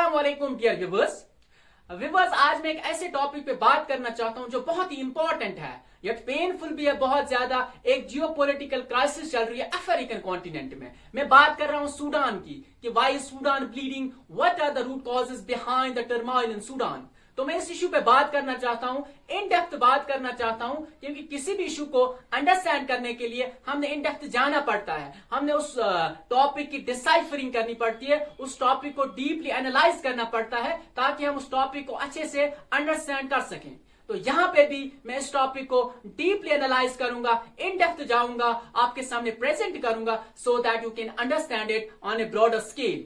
अस्सलाम वालेकुम dear viewers, आज मैं एक ऐसे टॉपिक पे बात करना चाहता हूं जो बहुत ही इंपॉर्टेंट है यट पेनफुल भी है बहुत ज्यादा। एक जियोपॉलिटिकल क्राइसिस चल रही है अफ्रीकन कॉन्टिनेंट में। मैं बात कर रहा हूं सूडान की कि why Sudan bleeding, what are the root causes behind the turmoil in Sudan. तो मैं इस इशू पे बात करना चाहता हूं, इन डेप्थ बात करना चाहता हूं, क्योंकि किसी भी इशू को अंडरस्टैंड करने के लिए हमने इन डेप्थ जाना पड़ता है। हमने उस टॉपिक की डिसाइफरिंग करनी पड़ती है, उस टॉपिक को डीपली एनालाइज करना पड़ता है ताकि हम उस टॉपिक को अच्छे से अंडरस्टैंड कर सकें। तो यहां पे भी मैं इस टॉपिक को डीपली एनालाइज करूंगा, इन डेप्थ जाऊंगा, आपके सामने प्रेजेंट करूंगा so that you can understand it on A broader scale.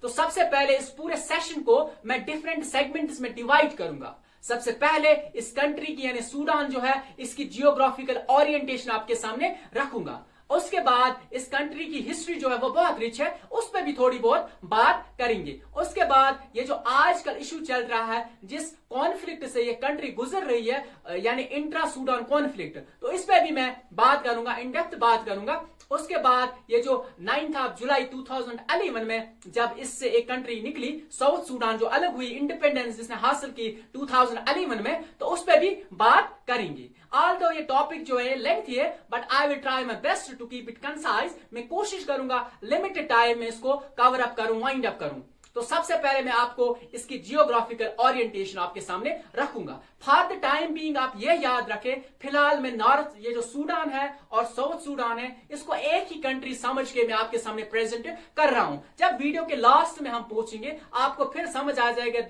तो सबसे पहले इस पूरे सेशन को मैं डिफरेंट सेगमेंट्स में डिवाइड करूंगा। सबसे पहले इस कंट्री की यानी सूडान जो है इसकी जियोग्राफिकल ओरिएंटेशन आपके सामने रखूंगा। उसके बाद इस कंट्री की हिस्ट्री जो है वो बहुत रिच है, उस पर भी थोड़ी बहुत बात करेंगे। उसके बाद ये जो आजकल इशू चल रहा है, जिस कॉन्फ्लिक्ट से ये कंट्री गुजर रही है यानी इंट्रा सूडान कॉन्फ्लिक्ट, तो इस पर भी मैं बात करूंगा, इन डेप्थ बात करूंगा। उसके बाद ये जो 9 जुलाई 2011 में जब इससे एक कंट्री निकली साउथ सूडान, जो अलग हुई, इंडिपेंडेंस जिसने हासिल की 2011 में, तो उस पर भी बात करेंगे। ऑल्दो ये टॉपिक जो है लेंथी है, but I will try my best to keep it concise. मैं कोशिश करूंगा लिमिटेड टाइम में इसको कवर अप करूं, वाइंड अप करूं। तो सबसे पहले मैं आपको इसकी जियोग्राफिकल ओरिएंटेशन आपके सामने रखूंगा। फॉर द टाइम बीइंग आप ये याद रखें, फिलहाल मैं नॉर्थ, ये जो सूडान है और साउथ सूडान है, इसको एक ही कंट्री समझ के मैं आपके सामने प्रेजेंट कर रहा हूं। जब वीडियो के लास्ट में हम पहुंचेंगे आपको फिर समझ आ जाएगा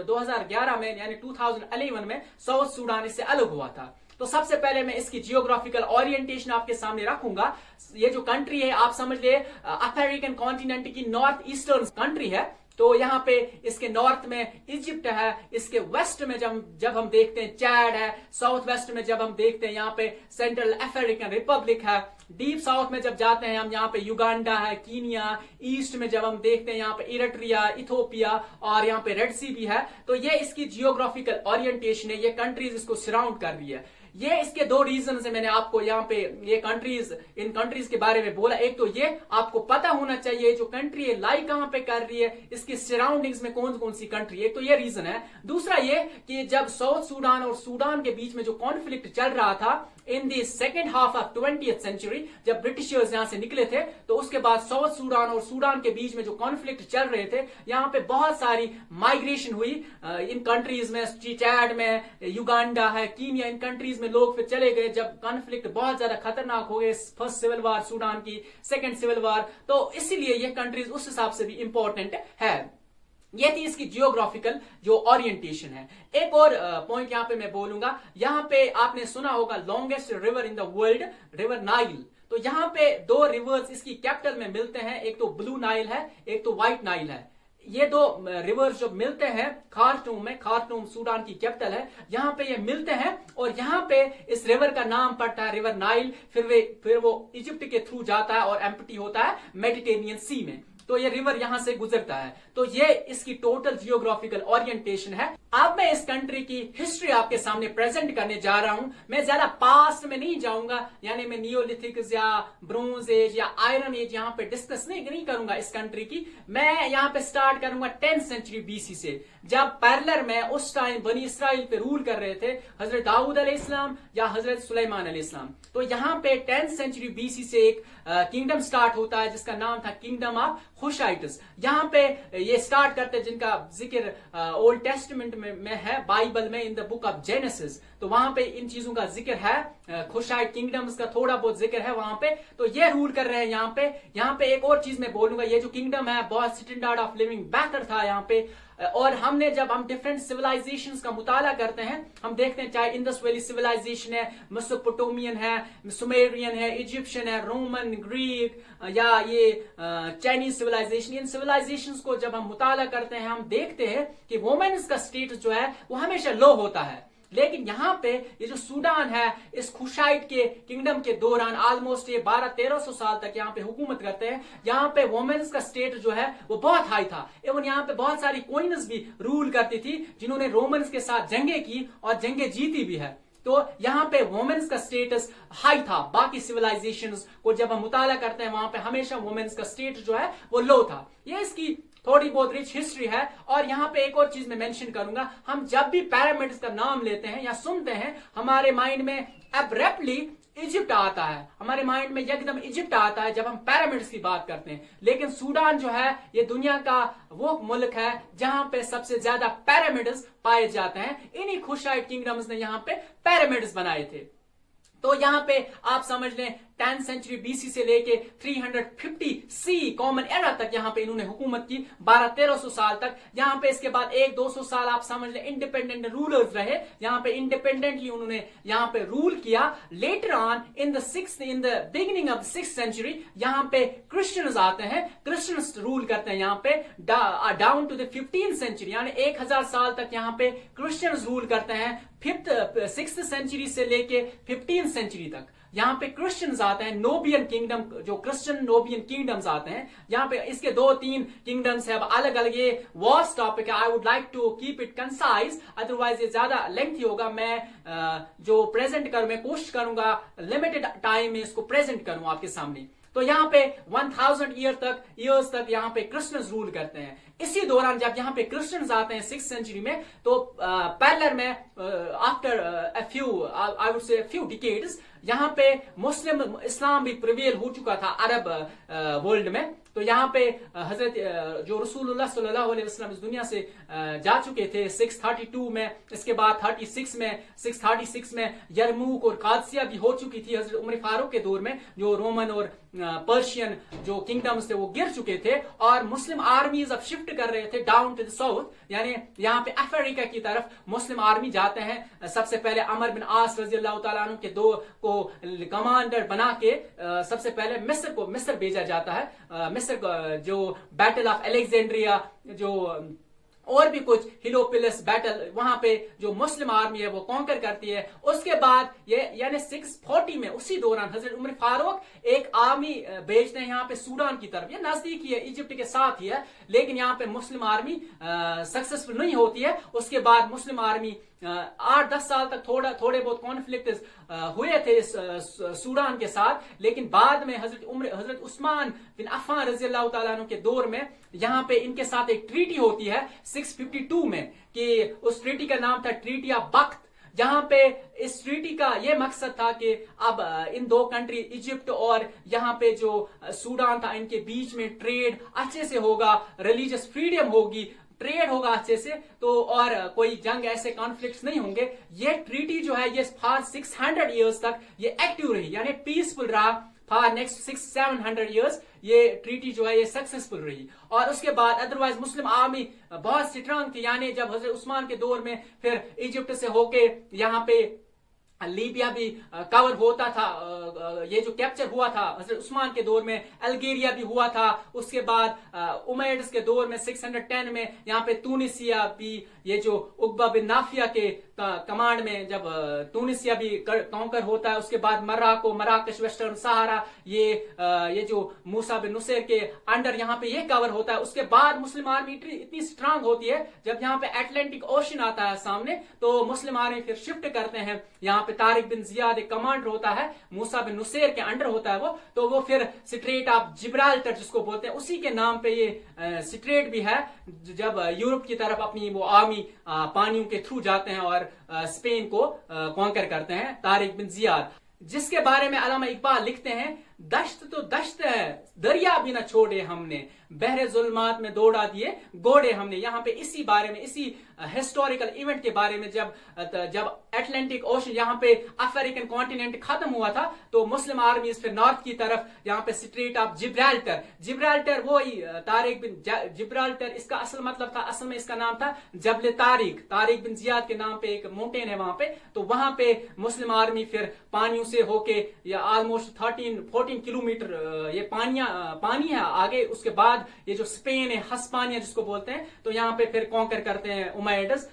2011 में यानी 2011 में साउथ सूडान इससे अलग हुआ था। तो सबसे पहले मैं इसकी जियोग्राफिकल ओरिएंटेशन आपके सामने रखूंगा। ये जो कंट्री है आप समझ ले अफ्रीकन कॉन्टिनेंट की नॉर्थ ईस्टर्न कंट्री है। तो यहाँ पे इसके नॉर्थ में इजिप्ट है, इसके वेस्ट में जब हम देखते हैं चैड है, साउथ वेस्ट में जब हम देखते हैं यहाँ पे सेंट्रल अफ्रीकन रिपब्लिक है, डीप साउथ में जब जाते हैं हम यहाँ पे युगांडा है, कीनिया, ईस्ट में जब हम देखते हैं यहाँ पे इरिट्रिया, इथोपिया और यहाँ पे रेड सी भी है। तो ये इसकी जियोग्राफिकल ओरिएंटेशन है, ये कंट्रीज इसको सराउंड कर रही है। ये इसके दो रीजन है, मैंने आपको यहाँ पे ये कंट्रीज, इन कंट्रीज के बारे में बोला। एक तो ये आपको पता होना चाहिए जो कंट्री है लाई कहां पे कर रही है, इसकी सराउंडिंग्स में कौन कौन सी कंट्री है, तो ये रीजन है। दूसरा ये कि जब साउथ सूडान और सूडान के बीच में जो कॉन्फ्लिक्ट चल रहा था in the second half of 20th century, जब ब्रिटिशर्स यहां से निकले थे, तो उसके बाद साउथ सूडान और सूडान के बीच में जो कॉन्फ्लिक्ट चल रहे थे, यहाँ पे बहुत सारी माइग्रेशन हुई इन कंट्रीज में, चैड में, युगांडा है, कीनिया, इन कंट्रीज में लोग फिर चले गए जब कॉन्फ्लिक्ट बहुत ज्यादा खतरनाक हो गए। फर्स्ट सिविल वार सूडान की, सेकेंड सिविल वार, तो इसीलिए ये कंट्रीज उस हिसाब से भी इंपॉर्टेंट है। ये थी इसकी जियोग्राफिकल जो ओरिएंटेशन है। एक और पॉइंट यहाँ पे मैं बोलूंगा, यहाँ पे आपने सुना होगा longest river in the world, river Nile. तो यहाँ पे दो रिवर्स इसकी कैपिटल में मिलते हैं, एक तो ब्लू नाइल है, एक तो व्हाइट नाइल है। ये दो रिवर्स जो मिलते हैं खार्टूम में, खार्टूम सूडान की कैपिटल है, यहाँ पे ये मिलते हैं और यहाँ पे इस रिवर का नाम पड़ता है रिवर नाइल। फिर वो इजिप्ट के थ्रू जाता है और एम्प्टी होता है मेडिटेरियन सी में। तो ये रिवर यहां से गुजरता है। तो ये इसकी टोटल जियोग्राफिकल ओरिएंटेशन है। अब मैं इस कंट्री की हिस्ट्री आपके सामने प्रेजेंट करने जा रहा हूं। मैं ज्यादा पास्ट में नहीं जाऊंगा, यानी मैं नियोलिथिक या ब्रोंज एज या आयरन एज यहां पे डिस्कस नहीं करूंगा इस कंट्री की। मैं यहां पे स्टार्ट करूंगा 10th सेंचुरी बीसी से, जब पैरलर में उस टाइम बनी इसराइल पे रूल कर रहे थे हजरत दाऊद अलैहिस्सलाम या हजरत सुलेमान अलैहिस्सलाम। तो यहाँ पे 10th सेंचुरी बीसी से एक किंगडम स्टार्ट होता है जिसका नाम था किंगडम ऑफ हुशाइट्स। यहाँ पे ये स्टार्ट करते हैं जिनका जिक्र ओल्ड टेस्टमेंट में है, बाइबल में, in the book of genesis. तो वहां पे इन चीजों का जिक्र है, खुशाइट किंगडम्स का थोड़ा बहुत जिक्र है वहां पे। तो ये रूल कर रहे हैं यहाँ पे एक और चीज मैं बोलूंगा, ये जो किंगडम है बहुत स्टैंडर्ड ऑफ लिविंग बेहतर था यहाँ पे। और हमने जब हम डिफरेंट सिविलाइजेशंस का मुताला करते हैं, हम देखते हैं चाहे इंडस वैली सिविलाइजेशन है, मेसोपोटामियन है, सुमेरियन है, इजिप्शियन है, रोमन, ग्रीक या ये चाइनीज सिविलाइजेशन, इन सिविलाइजेशंस को जब हम मुताला करते हैं हम देखते हैं कि वुमेन्स का स्टेटस जो है वो हमेशा लो होता है। लेकिन यहाँ पे ये जो सूडान है, इस खुशाइट के किंगडम के दौरान ऑलमोस्ट ये 1200-1300 साल तक यहाँ पे हुकूमत करते हैं। यहाँ पे वुमेन्स का स्टेट जो है वो बहुत हाई था। एवं यहाँ पे बहुत सारी क्वीन्स भी रूल करती थी जिन्होंने रोमन्स के साथ जंगे की और जंगे जीती भी है। तो यहाँ पे वुमेन्स का स्टेटस हाई था। बाकी सिविलाइजेशंस को जब हम मुताला करते हैं वहां पे हमेशा वुमेन्स का स्टेटस जो है वो लो था। ये इसकी थोड़ी बहुत रिच हिस्ट्री है। और यहाँ पे एक और चीज मैं मेंशन करूंगा, हम जब भी पिरामिड्स का नाम लेते हैं या सुनते हैं, हमारे माइंड में एब्रप्टली इजिप्ट आता है, हमारे माइंड में एकदम इजिप्ट आता है जब हम पिरामिड्स की बात करते हैं। लेकिन सूडान जो है ये दुनिया का वो मुल्क है जहां पे सबसे ज्यादा पिरामिड्स पाए जाते हैं। इन्हीं खुशाइट किंगडम्स ने यहाँ पे पिरामिड्स बनाए थे। तो यहाँ पे आप समझ लें 10th सेंचुरी बीसी से लेके 350 सी कॉमन एरा तक यहाँ पे इन्होंने हुकूमत की, 1200-1300 साल तक। यहाँ पे इसके बाद 100-200 साल आप समझ लें इंडिपेंडेंट रूलर्स रहे, यहाँ पे इंडिपेंडेंटली उन्होंने यहाँ पे रूल किया। Later on in the beginning of 6th century यहाँ पे क्रिश्चियंस आते हैं, क्रिश्चियंस रूल करते हैं यहाँ पे down to the 15th century, यानी 1000 साल तक यहाँ पे क्रिश्चियंस रूल करते हैं। 6th सेंचुरी से लेके 15th सेंचुरी तक यहाँ पे क्रिश्चियंस आते हैं, नोबियन किंगडम, जो क्रिश्चियन नोबियन किंगडम्स आते हैं यहाँ पे। इसके 2-3 किंगडम्स है, अब अलग अलग, ये वास्ट टॉपिक है। I would like to keep it concise, otherwise ये ज्यादा लेंथी होगा। मैं जो प्रेजेंट करूं, मैं कोशिश करूंगा लिमिटेड टाइम में इसको प्रेजेंट करूं आपके सामने। तो यहाँ पे 1000 ईयर्स तक यहाँ पे क्रिश्चियंस रूल करते हैं। इसी दौरान जब यहाँ पे क्रिश्चियंस आते हैं 6th सेंचुरी में, तो पैरेलल में after I would say few decades यहाँ पे मुस्लिम इस्लाम भी प्रिवेल हो चुका था अरब वर्ल्ड में। तो यहाँ पे हजरत जो रसूलुल्लाह सल्लल्लाहु अलैहि वसल्लम इस दुनिया से जा चुके थे 632 में, इसके बाद 636 में यरमूक और कादसिया भी हो चुकी थी हजरत उमर फारूक के दौर में। जो रोमन और पर्शियन जो किंगडम्स थे वो गिर चुके थे और मुस्लिम आर्मीज अब शिफ्ट कर रहे थे डाउन टू द साउथ, यानी यहाँ पे अफ्रीका की तरफ मुस्लिम आर्मी जाते हैं। सबसे पहले अमर बिन आस रजी अल्लाह तआला अन्हु के दो को कमांडर बना के सबसे पहले मिस्र भेजा जाता है। मिस्र जो बैटल ऑफ अलेक्जेंड्रिया, जो और भी कुछ हिलोपिलस बैटल, वहां पे जो मुस्लिम आर्मी है वो कॉन्कर करती है। उसके बाद ये यानी 640 में उसी दौरान हजरत उमर फारूक एक आर्मी भेजते हैं यहाँ पे सूडान की तरफ। ये नजदीक ही है, इजिप्ट के साथ ही है, लेकिन यहाँ पे मुस्लिम आर्मी सक्सेसफुल नहीं होती है। उसके बाद मुस्लिम आर्मी 8-10 साल तक थोड़े बहुत कॉन्फ्लिक्ट हुए थे सूडान के साथ, लेकिन बाद में हजरत उस्मान बिन अफ़्फ़ान रज़ी अल्लाह तआला अन्हु के दौर में यहाँ पे इनके साथ एक ट्रीटी होती है 652 में, कि उस ट्रीटी का नाम था ट्रीटी ऑफ बख्त। जहां पे इस ट्रीटी का ये मकसद था कि अब इन दो कंट्री इजिप्ट और यहाँ पे जो सूडान था, इनके बीच में ट्रेड अच्छे से होगा, रिलीजियस फ्रीडम होगी, ट्रेड होगा अच्छे से, तो और कोई जंग ऐसे कॉन्फ्लिक्ट्स नहीं होंगे। ये ट्रीटी जो है ये फॉर 600 इयर्स तक ये एक्टिव रही, यानी पीसफुल रहा फॉर नेक्स्ट 600-700 इयर्स। ये ट्रीटी जो है ये सक्सेसफुल रही। और उसके बाद अदरवाइज मुस्लिम आर्मी बहुत स्ट्रांग थी, यानी जब हजरत उस्मान के दौर में फिर इजिप्ट से होके यहाँ पे लीबिया भी कवर होता था, ये जो कैप्चर हुआ था हजरत उस्मान के दौर में, अल्जीरिया भी हुआ था। उसके बाद उमैयड्स के दौर में 610 में यहाँ पे तुनिसिया भी, ये जो उकबा बिन नाफिया के कमांड में जब तुनिसिया भी कॉन्कर होता है। उसके बाद मराकश, वेस्टर्न सहारा, ये जो मूसा बिन नुसैर के अंडर यहाँ पे ये कवर होता है। उसके बाद मुस्लिम आर्मी इतनी स्ट्रांग होती है, जब यहाँ पे अटलांटिक ओशन आता है सामने, तो मुस्लिम आर्मी फिर शिफ्ट करते हैं यहाँ पे। तारिक बिन जियाद एक कमांडर होता है, मूसा बिन नुसैर के अंडर होता है वो, तो वो फिर स्ट्रेट ऑफ जिब्राल्टर जिसको बोलते हैं, उसी के नाम पे ये स्ट्रेट भी है, जब यूरोप की तरफ अपनी वो आर्मी पानियों के थ्रू जाते हैं और स्पेन को कॉन्कर करते हैं तारिक बिन जियाद, जिसके बारे में अल्लामा इकबाल लिखते हैं, दश्त तो दश्त है दरिया भी न छोड़े हमने, बहरे जुल्मात में दौड़ा दिए घोड़े हमने। यहाँ पे इसी बारे में, इसी हिस्टोरिकल इवेंट के बारे में, जब अटलांटिक ओशन यहाँ पे अफ्रीकन कॉन्टिनेंट खत्म हुआ था, तो मुस्लिम आर्मीज फिर नॉर्थ की तरफ यहाँ पे स्ट्रेट ऑफ जिब्राल्टर वो ही तारिक बिन जिब्राल्टर, इसका असल मतलब था, असल में इसका नाम था जबल तारिक बिन जियाद के नाम पे एक माउंटेन है वहां पे। तो वहां पे मुस्लिम आर्मी फिर पानियों से होके या ऑलमोस्ट 13-14 किलोमीटर ये पानी है आगे। उसके बाद ये जो स्पेन है, हस्पानिया जिसको बोलते हैं, तो यहाँ पे फिर कॉन्कर करते हैं उमैयड्स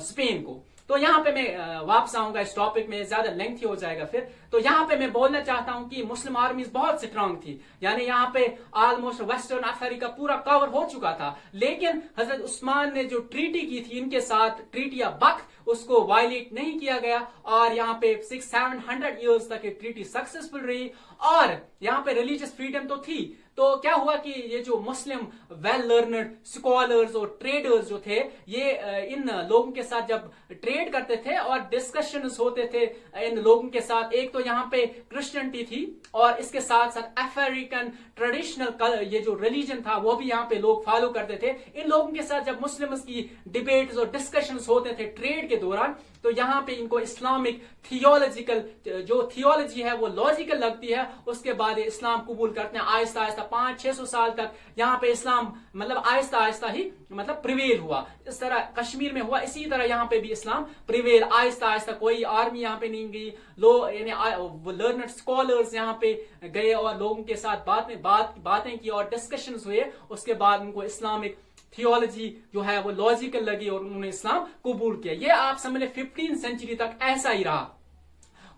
स्पेन को। तो यहाँ पे मैं वापस आऊंगा इस टॉपिक में, ज्यादा लेंथी हो जाएगा फिर। तो यहाँ पे मैं बोलना चाहता हूँ कि मुस्लिम आर्मीज बहुत स्ट्रांग थी, यानी यहाँ पे ऑलमोस्ट वेस्टर्न अफ्रीका पूरा कवर हो चुका था। लेकिन हजरत उस्मान ने जो ट्रीटी की थी इनके साथ, ट्रीटी ऑफ बख्त, उसको वायलेट नहीं किया गया और यहाँ पे 600-700 इयर्स तक ये ट्रीटी सक्सेसफुल रही। और यहाँ पे रिलीजियस फ्रीडम तो थी, तो क्या हुआ कि ये जो मुस्लिम वेल लर्नड स्कॉलर्स और ट्रेडर्स जो थे, ये इन लोगों के साथ जब ट्रेड करते थे और डिस्कशंस होते थे इन लोगों के साथ, एक तो यहाँ पे क्रिश्चियनिटी थी और इसके साथ साथ अफ्रीकन ट्रेडिशनल ये जो रिलीजन था वो भी यहाँ पे लोग फॉलो करते थे। इन लोगों के साथ जब मुस्लिम्स की डिबेट्स और डिस्कशंस होते थे ट्रेड के दौरान, तो यहाँ पे इनको इस्लामिक थियोलॉजिकल जो थियोलॉजी है वो लॉजिकल लगती है। उसके बाद ये इस्लाम कबूल करते हैं आहिस्ता आहिस्ता 500-600 साल तक यहाँ पे इस्लाम मतलब आहिस्ता आहिस्ता ही मतलब प्रिवेल हुआ। इस तरह कश्मीर में हुआ, इसी तरह यहाँ पे भी इस्लाम प्रिवेल आहिस्ता आहिस्ता। कोई आर्मी यहाँ पे नहीं गई, लोग यानी लर्नड स्कॉलर्स यहाँ पे गए और लोगों के साथ बातें की और डिस्कशंस हुए। उसके बाद उनको इस्लामिक थियोलॉजी जो है वो लॉजिकल लगी और उन्होंने इस्लाम कबूल किया। ये आप समझ लें 15वीं सेंचुरी तक ऐसा ही रहा।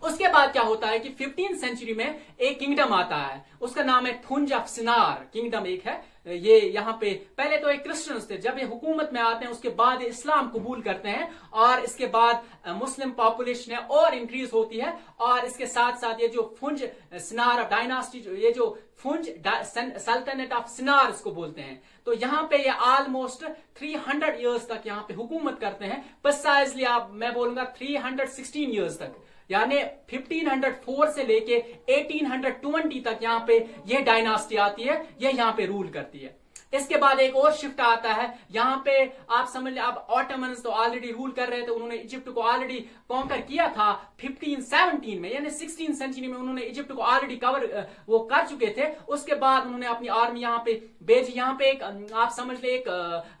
उसके बाद क्या होता है कि 15वीं सेंचुरी में एक किंगडम आता है, उसका नाम है थुंज ऑफ सिनार किंगडम एक है। ये यहाँ पे पहले तो एक क्रिश्चियंस थे, जब ये हुकूमत में आते हैं उसके बाद ये इस्लाम कबूल करते हैं और इसके बाद मुस्लिम पॉपुलेशन है और इंक्रीज होती है। और इसके साथ साथ ये जो फुंज सिनार ऑफ डायनास्टी, ये जो फुंज सल्तनत ऑफ सिनार इसको बोलते हैं, तो यहाँ पे ये ऑलमोस्ट 300 इयर्स तक यहाँ पे हुकूमत करते हैं। प्रिसाइजली मैं बोलूंगा 316 इयर्स तक, यानी 1504 से लेके 1820 तक यहाँ पे ये डायनास्टी आती है, ये यहाँ पे रूल करती है। इसके बाद एक और शिफ्ट आता है यहाँ पे, आप समझ लें अब ऑटोमन्स तो ऑलरेडी रूल कर रहे थे, उन्होंने इजिप्ट को ऑलरेडी कॉन्कर किया था 1517 में, यानी 16वीं सेंचुरी में उन्होंने इजिप्ट को ऑलरेडी कवर वो कर चुके थे। उसके बाद उन्होंने अपनी आर्मी यहाँ पे भेजी। यहाँ पे एक आप समझ ले एक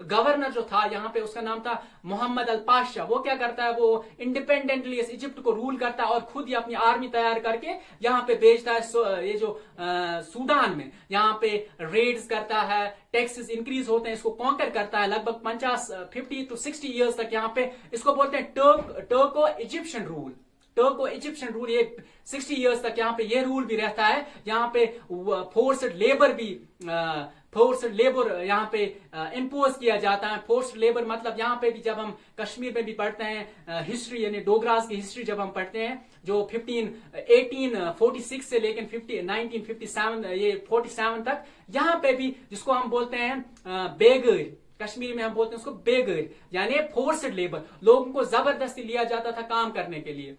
गवर्नर जो था यहाँ पे, उसका नाम था मोहम्मद अल पाशा। वो क्या करता है, वो इंडिपेंडेंटली इजिप्ट को रूल करता है और खुद ही अपनी आर्मी तैयार करके यहाँ पे भेजता है। ये जो सूडान में यहाँ पे रेड्स करता है, टैक्सेस इंक्रीज होते हैं, इसको कॉन्कर करता है लगभग 50 to 60 इयर्स तक। यहाँ पे इसको बोलते हैं टर्को इजिप्शियन रूल। टर्को इजिप्शियन रूल ये 60 इयर्स तक यहाँ पे ये रूल भी रहता है। यहाँ पे फोर्स्ड लेबर यहाँ पे इम्पोज किया जाता है। फोर्स्ड लेबर मतलब यहाँ पे भी जब हम कश्मीर में भी पढ़ते हैं हिस्ट्री, यानी डोगरास की हिस्ट्री जब हम पढ़ते हैं, जो 1846 से लेकिन 1957 ये 47 तक, यहाँ पे भी जिसको हम बोलते हैं बेगर, कश्मीरी में हम बोलते हैं उसको बेगर, यानी फोर्स्ड लेबर, लोगों को जबरदस्ती लिया जाता था काम करने के लिए।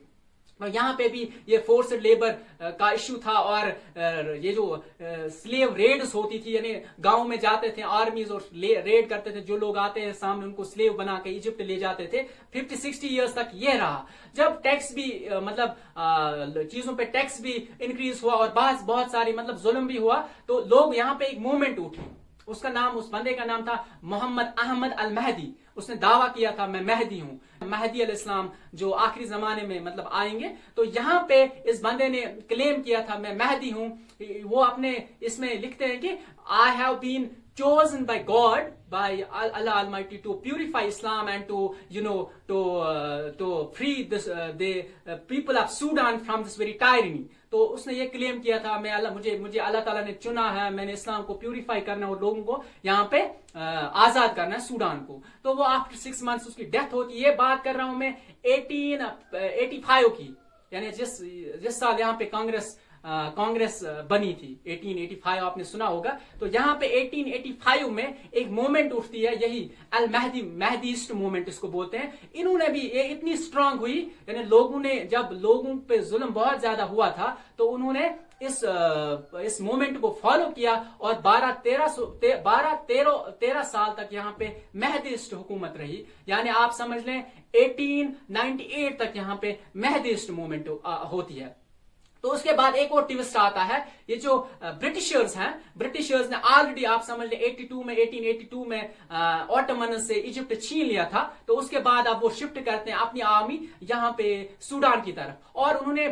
तो यहाँ पे भी ये फोर्स्ड लेबर का इश्यू था और ये जो स्लेव रेड्स होती थी, यानी गांव में जाते थे आर्मीज और रेड करते थे, जो लोग आते हैं सामने उनको स्लेव बना के इजिप्ट ले जाते थे। 50-60 इयर्स तक ये रहा। जब टैक्स भी मतलब चीजों पे टैक्स भी इंक्रीज हुआ और बहुत सारी मतलब जुल्म भी हुआ, तो लोग यहाँ पे एक मूवमेंट उठी। उसका नाम, उस बंदे का नाम था मोहम्मद अहमद अल महदी। उसने दावा किया था मैं महदी हूं, महदी अल इस्लाम जो आखिरी जमाने में मतलब आएंगे। तो यहाँ पे इस बंदे ने क्लेम किया था मैं महदी हूं। वो अपने इसमें लिखते हैं कि I have been chosen by God, by Allah Almighty, to purify Islam and to free this the people of Sudan from this very tyranny. तो उसने ये क्लेम किया था मुझे अल्लाह ताला ने चुना है, मैंने इस्लाम को प्यूरिफाई करना और लोगों को यहाँ पे आजाद करना है सूडान को। तो वो आफ्टर 6 months उसकी डेथ होती है। ये बात कर रहा हूं मैं 1885 की, यानी जिस साल यहाँ पे कांग्रेस बनी थी 1885, आपने सुना होगा। तो यहाँ पे 1885 में एक मूवमेंट उठती है, यही अल महदीस्ट मूवमेंट इसको बोलते हैं। इन्होंने भी ये इतनी स्ट्रांग हुई, यानी लोगों ने जब लोगों पे जुल्म बहुत ज्यादा हुआ था तो उन्होंने इस मूवमेंट को फॉलो किया और 12-13 साल तक यहाँ पे महदीस्ट हुकूमत रही। यानी आप समझ लें 1898 तक यहाँ पे महदीस्ट मूवमेंट होती है। तो उसके बाद एक और ट्विस्ट आता है, ये जो ब्रिटिशर्स हैं, ब्रिटिशर्स ने ऑलरेडी आप समझ ले 1882 में ऑटोमन से इजिप्ट छीन लिया था। तो उसके बाद अब वो शिफ्ट करते हैं अपनी आर्मी यहाँ पे सूडान की तरफ, और उन्होंने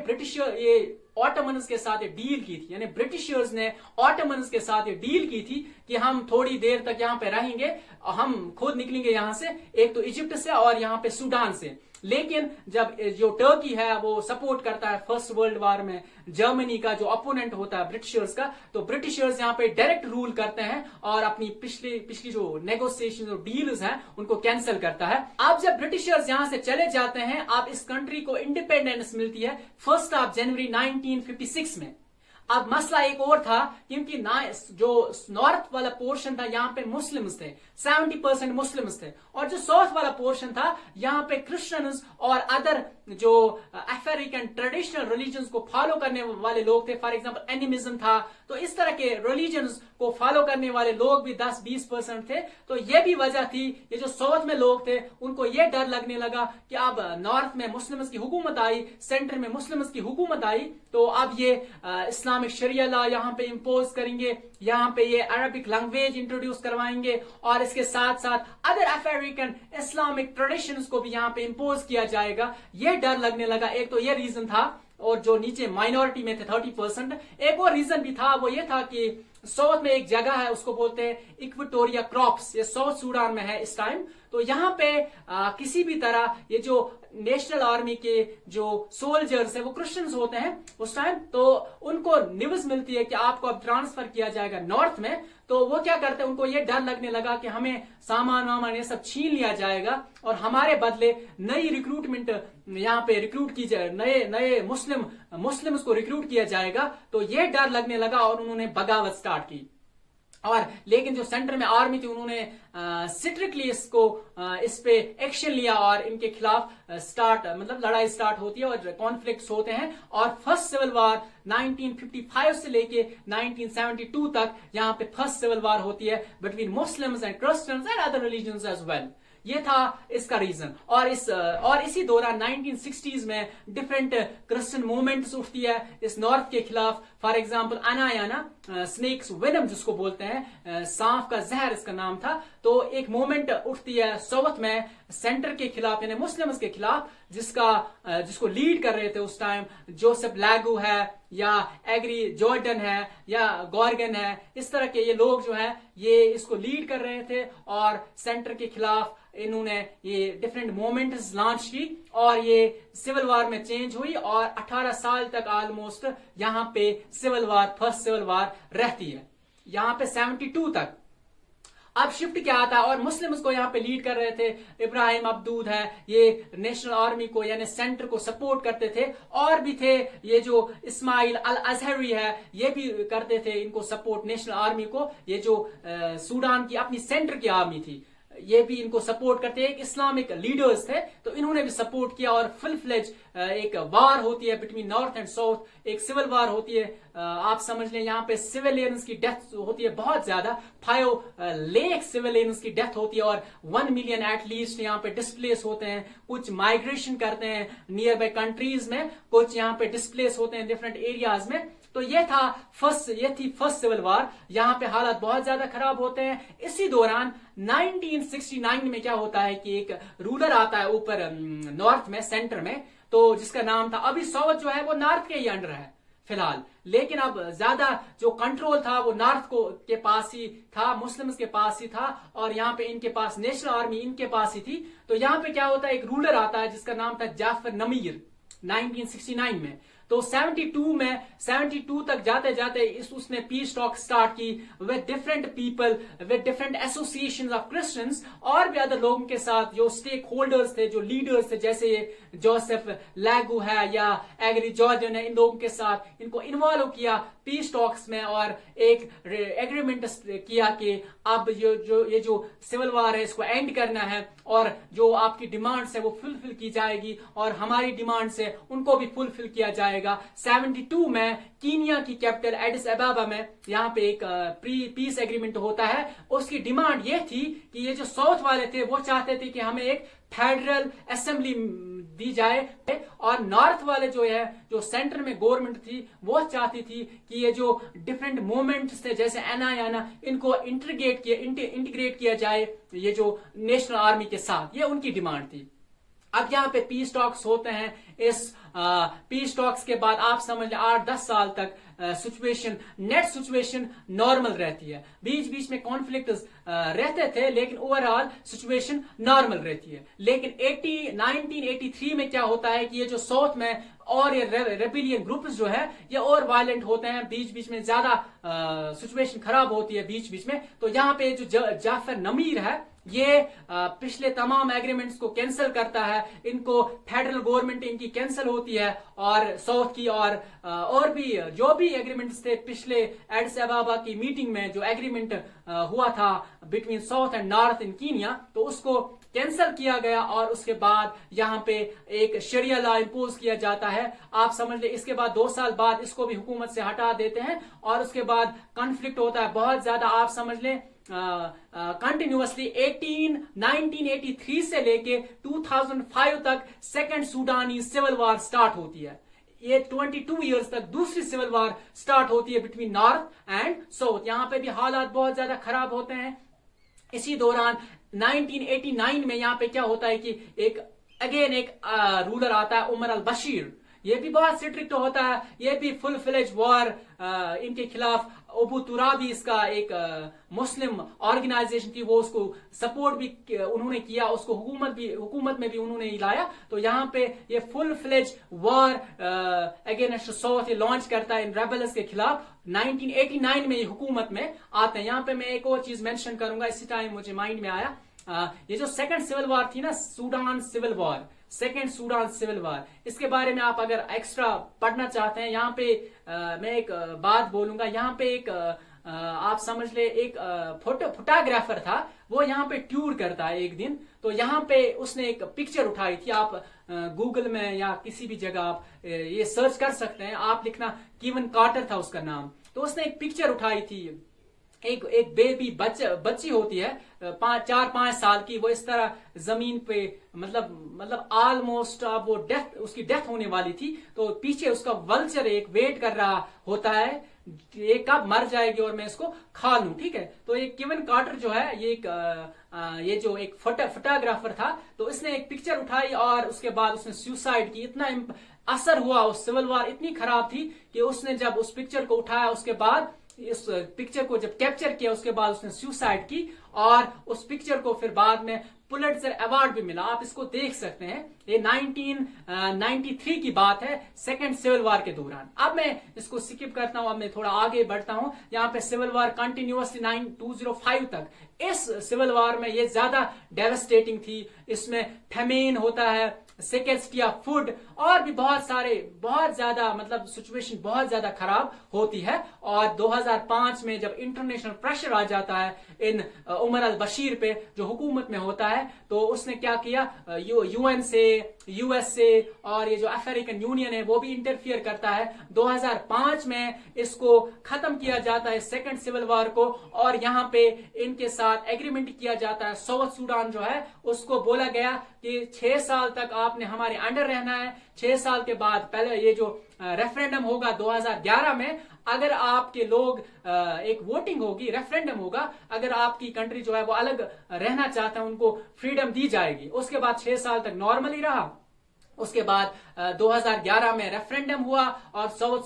ये ऑटोमन्स के साथ डील की थी, यानी ब्रिटिशर्स ने ऑटोमन्स के साथ ये डील की थी कि हम थोड़ी देर तक यहाँ पे रहेंगे, हम खुद निकलेंगे यहाँ से, एक तो इजिप्ट से और यहाँ पे सूडान से। लेकिन जब जो टर्की है वो सपोर्ट करता है फर्स्ट वर्ल्ड वॉर में जर्मनी का जो अपोनेंट होता है ब्रिटिशर्स का, तो ब्रिटिशर्स यहाँ पे डायरेक्ट रूल करते हैं और अपनी पिछली जो नेगोशिएशन और डील्स हैं उनको कैंसिल करता है। अब जब ब्रिटिशर्स यहाँ से चले जाते हैं, अब इस कंट्री को इंडिपेंडेंस मिलती है 1 जनवरी 1956 में। अब मसला एक और था, क्योंकि ना जो नॉर्थ वाला पोर्शन था यहाँ पे मुस्लिम्स थे, 70% मुस्लिम्स थे, और जो साउथ वाला पोर्शन था यहाँ पे क्रिश्चियंस और अदर जो अफ्रीकन ट्रेडिशनल रिलीजन्स को फॉलो करने वाले लोग थे। फॉर एग्जांपल एनिमिज्म था, तो इस तरह के रिलीजन्स को फॉलो करने वाले लोग भी 10-20% थे। तो ये भी वजह थी, ये जो साउथ में लोग थे उनको ये डर लगने लगा कि अब नॉर्थ में मुस्लिम्स की हुकूमत आई, सेंटर में मुस्लिम्स की हुकूमत आई, तो अब ये इस्लामिक शरिया लॉ यहाँ पे इम्पोज करेंगे, यहाँ पे ये अरबिक लैंग्वेज इंट्रोड्यूस करवाएंगे, और इसके साथ साथ अदर अफ्रीकन इस्लामिक ट्रेडिशंस को भी यहाँ पे इम्पोज किया जाएगा। ये डर लगने लगा। एक तो ये रीजन था, और जो नीचे माइनॉरिटी में थे 30%, एक और रीजन भी था, वो ये था कि साउथ में एक जगह है उसको बोलते हैं इक्वेटोरिया क्रॉप्स, ये साउथ सूडान में है इस टाइम। तो यहाँ पे किसी भी तरह ये जो नेशनल आर्मी के जो सोल्जर्स है वो क्रिश्चियंस होते हैं उस टाइम, तो उनको न्यूज मिलती है कि आपको अब ट्रांसफर किया जाएगा नॉर्थ में। तो वो क्या करते हैं, उनको ये डर लगने लगा कि हमें सामान वामान ये सब छीन लिया जाएगा और हमारे बदले नई रिक्रूटमेंट यहाँ पे रिक्रूट की जाए, नए मुस्लिम्स को रिक्रूट किया जाएगा। तो ये डर लगने लगा और उन्होंने बगावत स्टार्ट की। और लेकिन जो सेंटर में आर्मी थी उन्होंने स्ट्रिक्टली इस पे एक्शन लिया और इनके खिलाफ लड़ाई स्टार्ट होती है और कॉन्फ्लिक्ट्स होते हैं। और फर्स्ट सिविल वार 1955 से लेके 1972 तक यहाँ पे फर्स्ट सिविल वार होती है between Muslims and Christians and other religions as well. ये था इसका रीजन। और इसी दौरान 1960s में डिफरेंट क्रिश्चियन मूवमेंट्स उठती है इस नॉर्थ के खिलाफ। फॉर एग्जांपल अनायाना स्नेक्स वेनम जिसको बोलते हैं, सांप का जहर इसका नाम था। तो एक मूवमेंट उठती है साउथ में सेंटर के खिलाफ, यानी मुस्लिम्स के खिलाफ, जिसको लीड कर रहे थे उस टाइम जोसेफ लागू है या एग्री जॉर्डन है या गॉर्गन है। इस तरह के ये लोग जो है ये इसको लीड कर रहे थे और सेंटर के खिलाफ इन्होंने ये डिफरेंट मूवमेंट्स लॉन्च की और ये सिविल वार में चेंज हुई और 18 साल तक ऑलमोस्ट यहाँ पे फर्स्ट सिविल वार रहती है, यहाँ पे 72 तक। अब शिफ्ट क्या आता है, और मुस्लिम्स को यहाँ पे लीड कर रहे थे इब्राहिम अब्दूद है, ये नेशनल आर्मी को यानी सेंटर को सपोर्ट करते थे। और भी थे ये जो इस्माइल अल अजहरी है, ये भी करते थे इनको सपोर्ट नेशनल आर्मी को। ये जो सूडान की अपनी सेंटर की आर्मी थी ये भी इनको सपोर्ट करते, एक इस्लामिक लीडर्स थे तो इन्होंने भी सपोर्ट किया। और फुल फ्लेज एक वार होती है बिटवीन नॉर्थ एंड साउथ, एक सिविल वार होती है। आप समझ लें यहाँ पे सिविलियंस की डेथ होती है बहुत ज्यादा, 5 लाख सिविलियंस की डेथ होती है और 1 मिलियन एटलीस्ट यहाँ पे डिस्प्लेस होते हैं। कुछ माइग्रेशन करते हैं नियर बाय कंट्रीज में, कुछ यहाँ पे डिस्प्लेस होते हैं डिफरेंट एरियाज में। तो ये थी फर्स्ट सिविल वार। यहाँ पे हालात बहुत ज्यादा खराब होते हैं। इसी दौरान 1969 में क्या होता है कि एक रूलर आता है ऊपर नॉर्थ में, सेंटर में, तो जिसका नाम था, अभी साउथ जो है वो नॉर्थ के ही अंडर है फिलहाल, लेकिन अब ज्यादा जो कंट्रोल था वो नॉर्थ के पास ही था, मुस्लिम्स के पास ही था, और यहाँ पे इनके पास नेशनल आर्मी इनके पास ही थी। तो यहाँ पे क्या होता है, एक रूलर आता है जिसका नाम था जाफर नमीर 1969 में। तो 72 तक जाते जाते उसने पीस टॉक स्टार्ट की with different people, with different associations of Christians और भी अदर लोगों के साथ जो स्टेक होल्डर्स थे, जो लीडर्स थे, जैसे ये जोसेफ लागू है या एग्री जॉर्डन है, इन लोगों के साथ इनको इन्वॉल्व किया पीस टॉक्स में और एक एग्रीमेंट किया कि अब ये जो सिविल वार है इसको एंड करना है और जो आपकी डिमांड्स है वो फुलफिल की जाएगी और हमारी डिमांड्स है उनको भी फुलफिल किया जाएगा। 72 में कीनिया की कैपिटल एडिस अबाबा में यहाँ पे एक पीस एग्रीमेंट होता है। उसकी डिमांड ये थी कि ये जो साउथ वाले थे वो चाहते थे कि हमें एक फेडरल असेंबली दी जाए और नॉर्थ वाले जो सेंटर में गवर्नमेंट थी वो चाहती थी कि ये जो डिफरेंट मूवमेंट्स थे जैसे एना इनको इंटीग्रेट किया जाए ये जो नेशनल आर्मी के साथ, ये उनकी डिमांड थी। अब यहाँ पे पीस टॉक्स होते हैं। इस पीस टॉक्स के बाद आप समझ लें 8-10 साल तक नेट सिचुएशन नॉर्मल रहती है। बीच बीच में कॉन्फ्लिक्ट रहते थे लेकिन ओवरऑल सिचुएशन नॉर्मल रहती है। लेकिन 1983 में क्या होता है कि ये जो साउथ में और ये रेबिलियन ग्रुप्स जो है ये और वायलेंट होते हैं, बीच बीच में ज्यादा सिचुएशन खराब होती है बीच बीच में। तो यहाँ पे जो जाफर नमीर है ये पिछले तमाम एग्रीमेंट्स को कैंसिल करता है, इनको फेडरल गवर्नमेंट इनकी कैंसिल होती है और साउथ की और भी जो भी एग्रीमेंट्स थे पिछले एडिस अबाबा की मीटिंग में जो एग्रीमेंट हुआ था between south and north in Kenya, तो उसको कैंसिल किया गया और उसके बाद यहाँ पे एक शरिया लॉ इंपोज किया जाता है। आप समझ ले, इसके बाद 2 साल बाद इसको भी हुकूमत से हटा देते हैं और उसके बाद कॉन्फ्लिक्ट होता है बहुत ज्यादा। आप समझ लें कंटिन्यूअसली 1983 से लेके 2005 तक सेकेंड सूडानी सिविल वॉर स्टार्ट होती है। ये 22 इयर्स तक दूसरी सिविल वॉर स्टार्ट होती है बिटवीन नॉर्थ एंड साउथ। यहाँ पे भी हालात बहुत ज्यादा खराब होते हैं। इसी दौरान 1989 में यहाँ पे क्या होता है कि एक रूलर आता है, उमर अल बशीर। ये भी बहुत स्ट्रिक्ट होता है, ये भी फुल फ्लेज वॉर इनके खिलाफ। अबू तुराबी इसका एक मुस्लिम ऑर्गेनाइजेशन थी, वो उसको सपोर्ट भी उन्होंने किया, उसको हुकूमत में भी उन्होंने लाया। तो यहाँ पे ये full fledge war against south ये लॉन्च करता है इन रेबल्स के खिलाफ। 1989 में ये हुकूमत में आते हैं। यहाँ पे मैं एक और चीज मेंशन करूंगा, इसी टाइम मुझे माइंड में आया। ये जो सेकंड सिविल वॉर थी ना, Sudan civil war, second Sudan civil war, इसके बारे में आप अगर एक्स्ट्रा पढ़ना चाहते हैं, यहाँ पे मैं एक बात बोलूंगा। यहाँ पे एक आप समझ ले एक फोटोग्राफर था, वो यहाँ पे टूर करता है एक दिन। तो यहाँ पे उसने एक पिक्चर उठाई थी। आप गूगल में या किसी भी जगह आप ये सर्च कर सकते हैं, आप लिखना कीवन कार्टर था उसका नाम। तो उसने एक पिक्चर उठाई थी, एक बेबी बच्ची होती है 4-5 साल की, वो इस तरह जमीन पे मतलब ऑलमोस्ट अब वो उसकी डेथ होने वाली थी। तो पीछे उसका वल्चर एक वेट कर रहा होता है, ये कब मर जाएगी और मैं इसको खा लूं, ठीक है। तो ये कीवन कार्टर जो है ये जो एक फोटोग्राफर था, तो इसने एक पिक्चर उठाई और उसके बाद उसने सुसाइड की। इतना असर हुआ, उस सिविल वॉर इतनी खराब थी कि उसने जब उस पिक्चर को उठाया, उसके बाद इस पिक्चर को जब कैप्चर किया, उसके बाद उसने सुसाइड की और उस पिक्चर को फिर बाद में पुलित्जर अवार्ड भी मिला। आप इसको देख सकते हैं। ये 1993 की बात है, सेकेंड सिविल वॉर के दौरान। अब मैं इसको स्किप करता हूं, अब मैं थोड़ा आगे बढ़ता हूं। यहाँ पे सिविल वॉर कंटिन्यूअसली 2005 तक। इस सिविल वॉर में ये ज्यादा डेवस्टेटिंग थी। इसमें फेमेन होता है, स्कैर्सिटी ऑफ फूड और भी बहुत ज्यादा मतलब सिचुएशन बहुत ज्यादा खराब होती है। और 2005 में जब इंटरनेशनल प्रेशर आ जाता है इन उमर अल बशीर पे, जो हुकूमत में होता है, तो उसने क्या किया, यूएन से, यूएस से और ये जो अफ्रीकन यूनियन है वो भी इंटरफियर करता है। 2005 में इसको खत्म किया जाता है सेकेंड सिविल वॉर को, और यहाँ पे इनके साथ एग्रीमेंट किया जाता है। साउथ सूडान जो है उसको बोला गया कि 6 साल तक आपने हमारे अंडर रहना है। 6 साल के बाद पहले ये जो रेफरेंडम होगा 2011 में, अगर आपके लोग एक वोटिंग होगी, रेफरेंडम होगा, अगर आपकी कंट्री जो है वो अलग रहना चाहते हैं, उनको फ्रीडम दी जाएगी। उसके बाद 6 साल तक नॉर्मली रहा। उसके बाद 2011 में रेफरेंडम हुआ और साउथ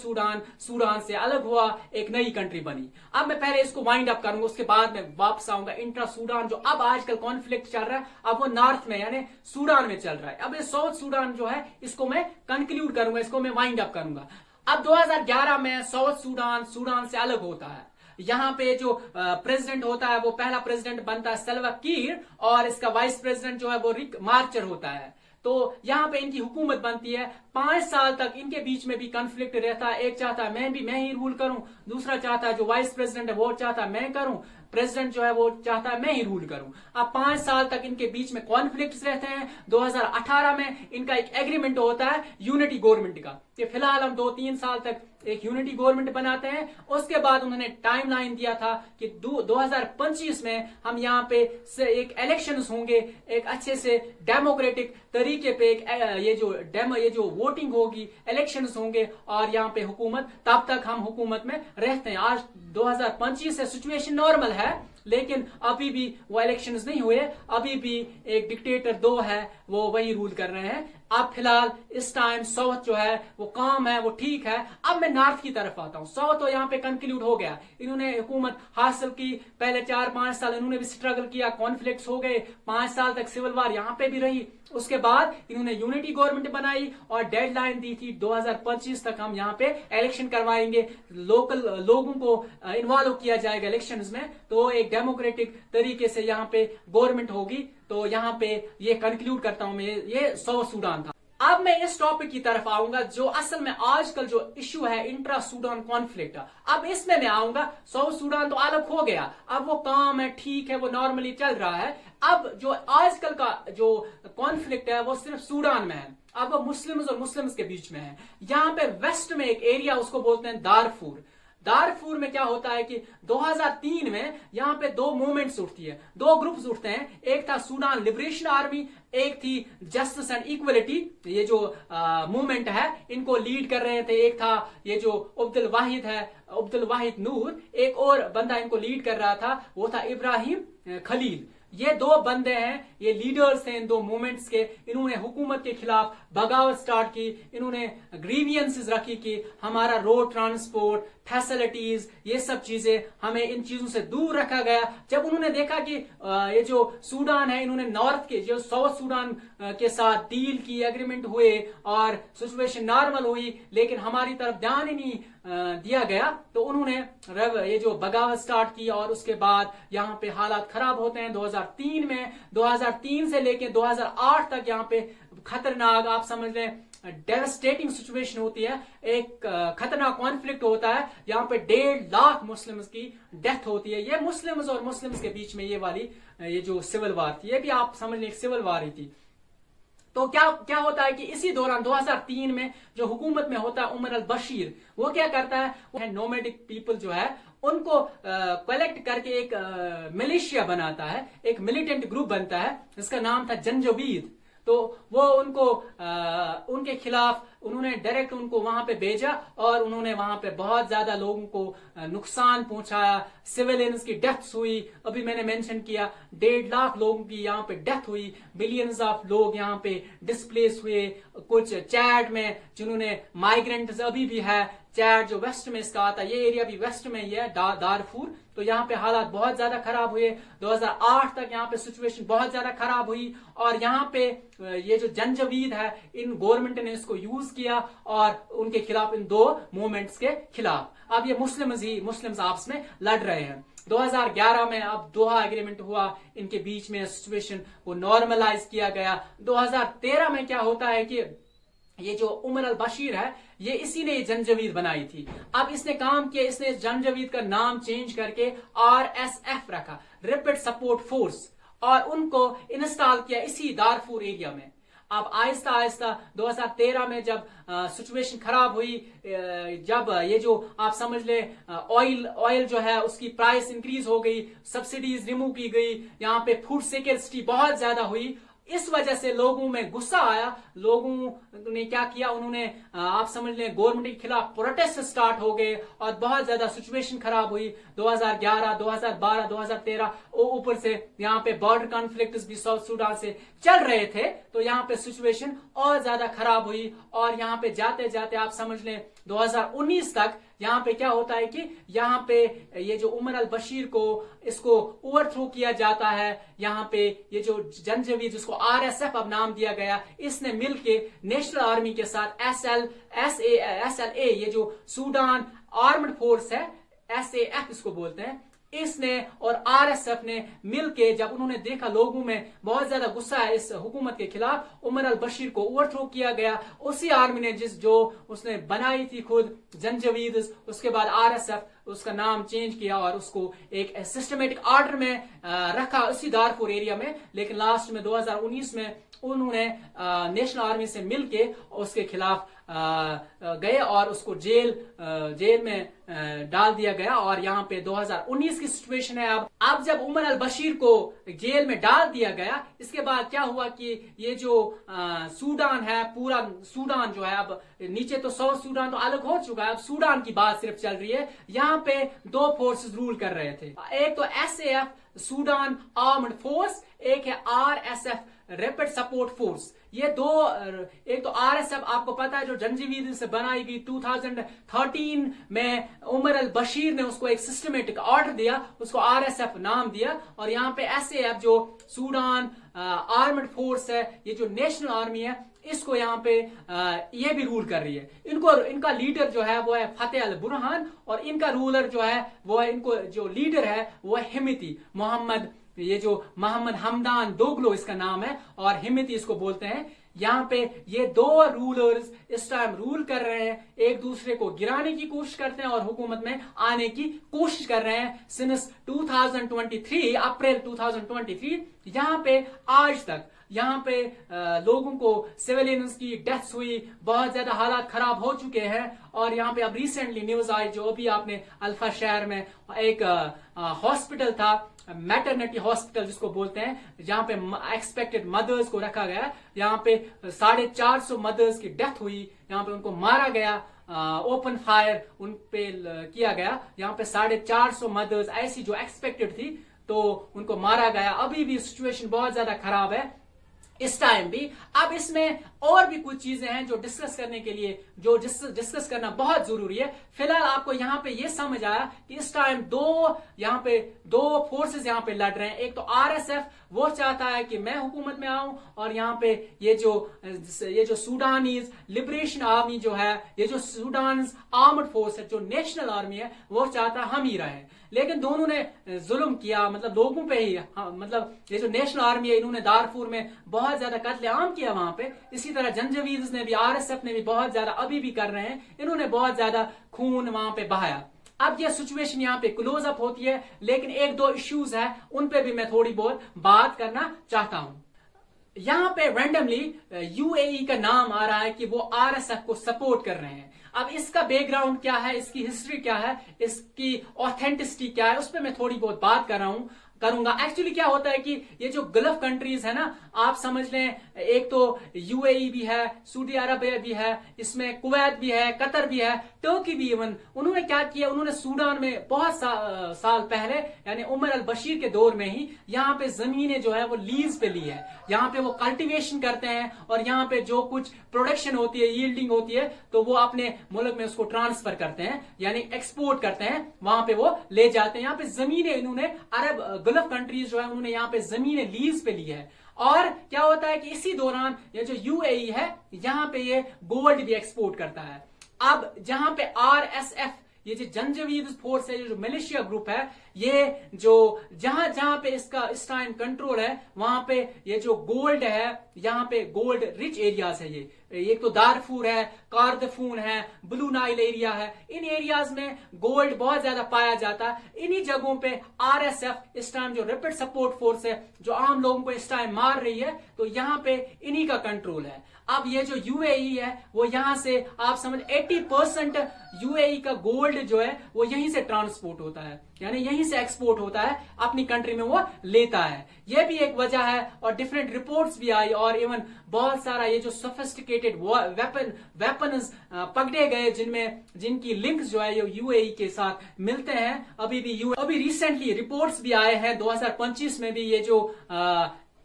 सूडान से अलग हुआ, एक नई कंट्री बनी। अब मैं पहले इसको वाइंड अप करूंगा, उसके बाद में वापस आऊंगा। इंट्रा सूडान जो अब आजकल कॉन्फ्लिक्ट चल रहा है, अब वो नॉर्थ में यानी सूडान में चल रहा है। अब ये साउथ सूडान जो है इसको मैं कंक्लूड करूंगा, इसको मैं वाइंड अप करूंगा। अब 2011 में साउथ सूडान से अलग होता है। यहाँ पे जो प्रेसिडेंट होता है वो पहला प्रेसिडेंट बनता है सल्वा कीर, और इसका वाइस प्रेसिडेंट जो है वो रिक मार्चर होता है। तो यहाँ पे इनकी हुकूमत बनती है। 5 साल तक इनके बीच में भी कॉन्फ्लिक्ट रहता है। एक चाहता है मैं ही रूल करूं, दूसरा चाहता है जो वाइस प्रेसिडेंट है वो चाहता है मैं करूं, प्रेसिडेंट जो है वो चाहता है मैं ही रूल करूं। अब 5 साल तक इनके बीच में कॉन्फ्लिक्ट्स रहते हैं। 2018 में इनका एक एग्रीमेंट होता है यूनिटी गवर्नमेंट का, कि फिलहाल हम 2-3 साल तक एक यूनिटी गवर्नमेंट बनाते हैं। उसके बाद उन्होंने टाइमलाइन दिया था कि 2025 में हम यहाँ पे एक इलेक्शंस होंगे, एक अच्छे से डेमोक्रेटिक तरीके पे ये जो वोटिंग होगी, इलेक्शंस होंगे, और यहाँ पे हुकूमत, तब तक हम हुकूमत में रहते हैं। आज 2025 से सिचुएशन नॉर्मल है, लेकिन अभी भी वो इलेक्शंस नहीं हुए, अभी भी एक डिक्टेटर 2 है, वो वही रूल कर रहे हैं। अब फिलहाल इस टाइम साउथ जो है वो काम है, वो ठीक है। अब मैं नॉर्थ की तरफ आता हूँ। साउथ तो यहाँ पे कंक्लूड हो गया, इन्होंने हुकूमत हासिल की, पहले 4-5 साल इन्होंने भी स्ट्रगल किया, कॉन्फ्लिक्ट्स हो गए, 5 साल तक सिविल वार यहाँ पे भी रही। उसके बाद इन्होंने यूनिटी गवर्नमेंट बनाई और डेडलाइन दी थी 2025 तक हम यहाँ पे इलेक्शन करवाएंगे, लोकल लोगों को इन्वॉल्व किया जाएगा इलेक्शंस में, तो एक डेमोक्रेटिक तरीके से यहाँ पे गवर्नमेंट होगी। तो यहाँ पे ये कंक्लूड करता हूं मैं, ये साउथ सूडान था। अब मैं इस टॉपिक की तरफ आऊंगा जो असल में आजकल जो इश्यू है, इंट्रा सूडान कॉन्फ्लिक्ट। अब इसमें मैं आऊंगा, साउथ सूडान तो अलग हो गया, अब वो काम है, ठीक है, वो नॉर्मली चल रहा है। अब जो आजकल का जो कॉन्फ्लिक्ट है वो सिर्फ सूडान में है, अब वो मुस्लिम्स और मुस्लिम्स के बीच में है। यहाँ पे वेस्ट में एक एरिया, उसको बोलते हैं दारफूर। दारफूर में क्या होता है कि 2003 में यहाँ पे दो मूवमेंट्स उठती है, दो ग्रुप्स उठते हैं। एक था सूडान लिबरेशन आर्मी, एक थी जस्टिस एंड इक्वलिटी। ये जो मूवमेंट है इनको लीड कर रहे थे, एक था ये जो अब्दुल वाहिद है, अब्दुल वाहिद नूर, एक और बंदा इनको लीड कर रहा था, वो था इब्राहिम खलील। ये दो बंदे हैं, ये लीडर्स हैं इन दो मूवमेंट्स के। इन्होंने हुकूमत के खिलाफ बगावत स्टार्ट की, इन्होंने ग्रीवियंसेस रखी कि हमारा रोड ट्रांसपोर्ट, फैसिलिटीज, ये सब चीजें, हमें इन चीजों से दूर रखा गया। जब उन्होंने देखा कि ये जो सूडान है, इन्होंने नॉर्थ के जो साउथ सूडान के साथ डील की, एग्रीमेंट हुए और सिचुएशन नॉर्मल हुई, लेकिन हमारी तरफ ध्यान ही नहीं दिया गया, तो उन्होंने ये जो बगावत स्टार्ट की और उसके बाद यहाँ पे हालात खराब होते हैं 2003 में। 2003 से लेके 2008 तक यहाँ पे खतरनाक, आप समझ लें, डेवस्टेटिंग सिचुएशन होती है, एक खतरनाक कॉन्फ्लिक्ट होता है। यहाँ पे 1.5 लाख मुस्लिम्स की डेथ होती है। ये मुस्लिम्स और मुस्लिम्स के बीच में ये वाली ये जो सिविल वार थी, ये भी आप समझ लें एक सिविल वार ही थी। तो क्या होता है कि इसी दौरान 2003 में जो हुकूमत में होता है उमर अल बशीर, वो क्या करता है, वो नोमैडिक पीपल जो है उनको कलेक्ट करके एक मिलिशिया बनाता है, एक मिलिटेंट ग्रुप बनता है, जिसका नाम था जंजवीद। तो वो उनको उनके खिलाफ उन्होंने डायरेक्ट उनको वहां पे भेजा और उन्होंने वहां पे बहुत ज्यादा लोगों को नुकसान पहुंचाया, सिविलियंस की डेथ्स हुई। अभी मैंने मेंशन किया 1.5 लाख लोगों की यहाँ पे डेथ हुई, बिलियंस ऑफ लोग यहाँ पे डिस्प्लेस हुए। कुछ चैड में जिन्होंने माइग्रेंट्स अभी भी है, चैड जो वेस्ट में इसका आता है, ये एरिया भी वेस्ट में ही है, दारफूर। तो यहाँ पे हालात बहुत ज्यादा खराब हुए। 2008 तक यहाँ पे सिचुएशन बहुत ज्यादा खराब हुई और यहाँ पे ये जो जंजवीद है, इन गवर्नमेंट ने इसको यूज किया और उनके खिलाफ, इन दो मूवमेंट्स के खिलाफ। अब ये मुस्लिम्स आपस में लड़ रहे हैं। 2011 में अब दोहा एग्रीमेंट हुआ, इनके बीच में सिचुएशन को नॉर्मलाइज किया गया। 2013 में क्या होता है कि ये जो उमर अल बशीर है, ये इसी ने जंजवीद बनाई थी। अब इसने काम किया, इसने जंजवीद का नाम चेंज करके RSF रखा, रैपिड सपोर्ट फोर्स, और उनको इंस्टॉल किया इसी दारफूर एरिया में। अब आहिस्ता आहिस्ता 2013 में जब सिचुएशन खराब हुई, जब ये जो आप समझ ले ऑयल जो है उसकी प्राइस इंक्रीज हो गई, सब्सिडीज रिमूव की गई, यहाँ पे फूड सिक्योरिटी बहुत ज्यादा हुई। इस वजह से लोगों में गुस्सा आया, लोगों ने क्या किया, उन्होंने आप समझ लें गवर्नमेंट के खिलाफ प्रोटेस्ट स्टार्ट हो गए और बहुत ज्यादा सिचुएशन खराब हुई। 2011, 2012, 2013 ऊपर से यहाँ पे बॉर्डर कॉन्फ्लिक्ट भी साउथ सूडान से चल रहे थे, तो यहाँ पे सिचुएशन और ज्यादा खराब हुई। और यहाँ पे जाते जाते आप समझ लें 2019 तक यहाँ पे क्या होता है कि यहाँ पे ये जो उमर अल बशीर को इसको ओवरथ्रो किया जाता है। यहाँ पे ये जो जंजवीद, जिसको RSF अब नाम दिया गया, इसने मिलके नेशनल आर्मी के साथ SLA, ये जो सूडान आर्म्ड फोर्स है, SAF इसको बोलते हैं, इसने और RSF ने मिलके, जब उन्होंने देखा लोगों में बहुत ज्यादा गुस्सा है इस हुकूमत के खिलाफ, उमर अल बशीर को ओवरथ्रो किया गया। उसी आर्मी ने जो उसने बनाई थी खुद जंजवीद, उसके बाद RSF उसका नाम चेंज किया और उसको एक सिस्टमेटिक ऑर्डर में रखा उसी दारफूर एरिया में। लेकिन लास्ट में 2019 में उन्होंने नेशनल आर्मी से मिलके उसके खिलाफ गए और उसको जेल में डाल दिया गया। और यहाँ पे 2019 की सिचुएशन है। अब जब उमर अल बशीर को जेल में डाल दिया गया, इसके बाद क्या हुआ कि ये जो सूडान है, पूरा सूडान जो है, अब नीचे तो साउथ सूडान तो अलग हो चुका है, अब सूडान की बात सिर्फ चल रही है। यहाँ पे दो फोर्सेस रूल कर रहे थे, एक तो SAF सूडान आर्म्ड फोर्स, एक है RSF रैपिड सपोर्ट फोर्स। ये दो, एक तो RSF आपको पता है जो जंजीवीद से बनाई गई 2013 में, उमर अल बशीर ने उसको एक सिस्टमेटिक ऑर्डर दिया, उसको RSF नाम दिया। और यहाँ पे SAF जो सूडान आर्म्ड फोर्स है, ये जो नेशनल आर्मी है, इसको यहाँ पे ये भी रूल कर रही है। इनका लीडर जो है वो है फतेह अल बुरहान, और इनका रूलर जो है वो है, इनको जो लीडर है वो है हिमती मोहम्मद, ये जो मोहम्मद हमदान दोगलो इसका नाम है, और हिमती इसको बोलते हैं। यहाँ पे ये दो रूलर्स इस टाइम रूल कर रहे हैं, एक दूसरे को गिराने की कोशिश करते हैं और हुकूमत में आने की कोशिश कर रहे हैं सिंस 2023, अप्रैल 2023। यहाँ पे आज तक यहाँ पे लोगों को, सिविलियंस की डेथ्स हुई, बहुत ज्यादा हालात खराब हो चुके हैं। और यहाँ पे अब रिसेंटली न्यूज आई, जो अभी आपने अल्फा शहर में एक हॉस्पिटल था, मैटरनिटी हॉस्पिटल जिसको बोलते हैं, जहां पे एक्सपेक्टेड मदर्स को रखा गया, यहाँ पे 450 मदर्स की डेथ हुई, यहाँ पे उनको मारा गया, ओपन फायर उन पे किया गया। यहाँ पे 450 मदर्स ऐसी जो एक्सपेक्टेड थी, तो उनको मारा गया। अभी भी सिचुएशन बहुत ज्यादा खराब है इस टाइम भी। अब इसमें और भी कुछ चीजें हैं जो डिस्कस करने के लिए, जो डिस्कस करना बहुत जरूरी है। फिलहाल आपको यहाँ पे ये समझ आया कि इस टाइम दो फोर्सेस यहाँ पे लड़ रहे हैं। एक तो RSF, वो चाहता है कि मैं हुकूमत में आऊं, और यहाँ पे ये जो सूडानीज लिबरेशन आर्मी जो है, ये जो सूडान आर्म्ड फोर्स है, जो नेशनल आर्मी है, वो चाहता है हम ही रहें। लेकिन दोनों ने जुल्म किया, मतलब लोगों पे ही, मतलब ये जो नेशनल आर्मी है, इन्होंने दारफूर में बहुत ज्यादा कत्लेआम किया वहां पे। इसी तरह जंजीवीद ने भी, RSF ने भी बहुत ज्यादा, अभी भी कर रहे हैं, इन्होंने बहुत ज्यादा खून वहां पे बहाया। अब ये सिचुएशन यहाँ पे क्लोज अप होती है, लेकिन एक दो इश्यूज है, उन पे भी मैं थोड़ी बहुत बात करना चाहता हूं। यहाँ पे रैंडमली UAE का नाम आ रहा है कि वो RSF को सपोर्ट कर रहे हैं। अब इसका बैकग्राउंड क्या है, इसकी हिस्ट्री क्या है, इसकी ऑथेंटिसिटी क्या है, उस पर मैं थोड़ी बहुत बात कर रहा हूं। करूंगा। एक्चुअली क्या होता है कि ये जो गल्फ कंट्रीज है ना, आप समझ लें, एक तो यूएई भी है, सऊदी अरबिया भी है, इसमें कुवैत भी है, कतर भी है, टर्की भी। इवन उन्होंने क्या किया, उन्होंने सूडान में बहुत साल पहले यानी उमर अल बशीर के दौर में ही यहाँ पे जमीनें जो है वो लीज पे ली है। यहाँ पे वो कल्टीवेशन करते हैं और यहाँ पे जो कुछ प्रोडक्शन होती है, यील्डिंग होती है, तो वो अपने मुल्क में उसको ट्रांसफर करते हैं, यानी एक्सपोर्ट करते हैं, वहां पे वो ले जाते हैं। यहाँ पे जमीनें इन्होंने अरब गल्फ कंट्रीज जो है उन्होंने यहाँ पे जमीनें लीज पे ली है। और क्या होता है कि इसी दौरान ये जो यूएई है यहाँ पे ये गोल्ड भी एक्सपोर्ट करता है। अब जहां पे आरएसएफ, ये जो जंजीवीद फोर्स है, जो मिलिशिया ग्रुप है, ये जो जहां जहां पे इसका इस टाइम कंट्रोल है, वहां पे ये जो गोल्ड है, यहाँ पे गोल्ड रिच एरियाज है। ये एक तो दारफूर है, कारदफून है, ब्लू नाइल एरिया है, इन एरियाज में गोल्ड बहुत ज्यादा पाया जाता है। इन्हीं जगहों पे आरएसएफ इस टाइम जो रैपिड सपोर्ट फोर्स है, जो आम लोगों को इस टाइम मार रही है, तो यहाँ पे इन्हीं का कंट्रोल है। अब ये जो यूएई है वो यहां से आप समझ 80% यूएई का गोल्ड जो है वो यहीं से ट्रांसपोर्ट होता है, यानी यहीं से एक्सपोर्ट होता है, अपनी कंट्री में वो लेता है। ये भी एक वजह है। और डिफरेंट रिपोर्ट्स भी आई और इवन बहुत सारा ये जो सोफिस्टिकेटेड वेपन्स पकड़े गए, जिनकी लिंक्स जो है ये यूएई के साथ मिलते हैं। अभी रिसेंटली रिपोर्ट्स भी आए हैं 2025 में भी, ये जो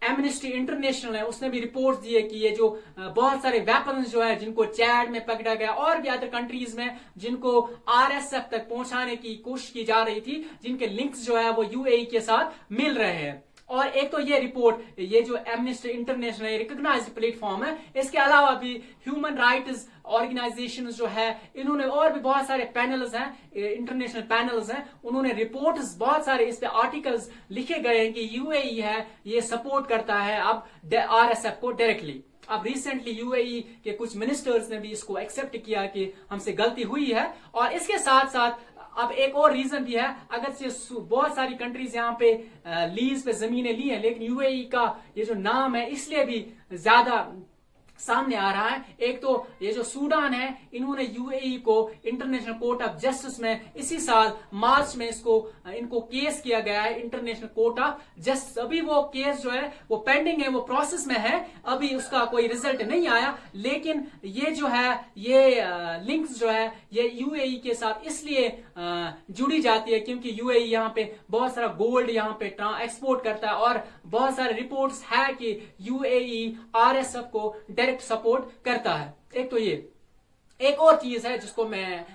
एमनेस्टी इंटरनेशनल है उसने भी रिपोर्ट दी है कि ये जो बहुत सारे वेपन्स जो है जिनको चैड में पकड़ा गया और भी अदर कंट्रीज में, जिनको आरएसएफ तक पहुंचाने की कोशिश की जा रही थी, जिनके लिंक्स जो है वो यूएई के साथ मिल रहे हैं। और एक तो ये रिपोर्ट, ये जो एमनेस्टी इंटरनेशनल रिकॉग्नाइज्ड प्लेटफॉर्म है, इसके अलावा भी ह्यूमन राइट्स ऑर्गेनाइजेशंस जो है, इन्होंने और भी बहुत सारे पैनल्स हैं, इंटरनेशनल पैनल्स हैं, उन्होंने रिपोर्ट्स बहुत सारे इस पे आर्टिकल्स लिखे गए हैं कि यूएई है ये सपोर्ट करता है अब आरएसएफ को डायरेक्टली। अब रिसेंटली यूएई के कुछ मिनिस्टर्स ने भी इसको एक्सेप्ट किया कि हमसे गलती हुई है। और इसके साथ साथ अब एक और रीजन भी है, अगर से बहुत सारी कंट्रीज यहाँ पे लीज पे जमीनें ली हैं, लेकिन यूएई का ये जो नाम है इसलिए भी ज्यादा सामने आ रहा है। एक तो ये जो सूडान है, इन्होंने यूएई को इंटरनेशनल कोर्ट ऑफ जस्टिस में इसी साल मार्च में इनको केस किया गया है इंटरनेशनल कोर्ट ऑफ जस्टिस। अभी वो केस जो है वो पेंडिंग है, वो प्रोसेस में है, अभी उसका कोई रिजल्ट नहीं आया। लेकिन ये जो है ये लिंक्स जो है ये यूएई के साथ इसलिए जुड़ी जाती है क्योंकि यूएई यहाँ पे बहुत सारा गोल्ड यहाँ पे एक्सपोर्ट करता है और बहुत सारे रिपोर्ट्स है कि यूएई आरएसएफ को डायरेक्ट सपोर्ट करता है। एक तो ये एक और चीज है जिसको मैं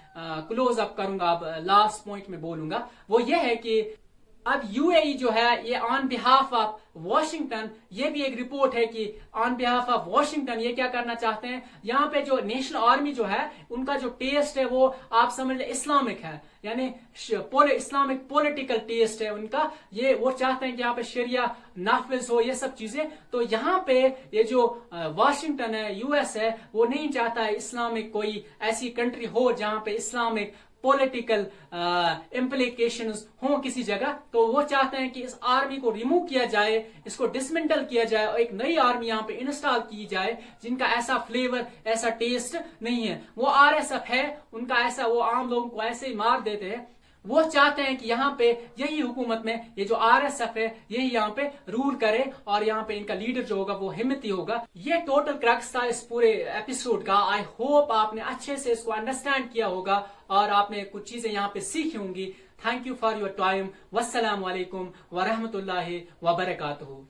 क्लोज अप करूंगा, अब लास्ट पॉइंट में बोलूंगा, वो ये है कि अब यूएई जो है ये ऑन बिहाफ ऑफ वॉशिंगटन, ये भी एक रिपोर्ट है कि ऑन बिहाफ ऑफ वॉशिंगटन ये क्या करना चाहते हैं, यहाँ पे जो नेशनल आर्मी जो है उनका जो टेस्ट है वो आप समझ ले इस्लामिक है, यानी इस्लामिक पॉलिटिकल टेस्ट है उनका। ये वो चाहते हैं कि यहाँ पे शरिया नाफिज हो, ये सब चीजें। तो यहाँ पे ये जो वॉशिंगटन है, यूएस है, वो नहीं चाहता है इस्लामिक कोई ऐसी कंट्री हो जहां पे इस्लामिक पॉलिटिकल इम्प्लीकेशंस हो किसी जगह। तो वो चाहते हैं कि इस आर्मी को रिमूव किया जाए, इसको डिसमेंटल किया जाए और एक नई आर्मी यहाँ पे इंस्टॉल की जाए जिनका ऐसा फ्लेवर, ऐसा टेस्ट नहीं है। वो आरएसएफ है, उनका ऐसा, वो आम लोगों को ऐसे ही मार देते हैं। वो चाहते हैं कि यहाँ पे यही हुकूमत में ये जो आरएसएफ है यही यहाँ पे रूल करे और यहाँ पे इनका लीडर जो होगा वो हिम्मती होगा। ये टोटल क्रक्स था इस पूरे एपिसोड का। आई होप आपने अच्छे से इसको अंडरस्टैंड किया होगा और आपने कुछ चीजें यहाँ पे सीखी होंगी। Thank you for your time. वस्सलाम वालेकुम व रहमतुल्लाहि व बरकातहू।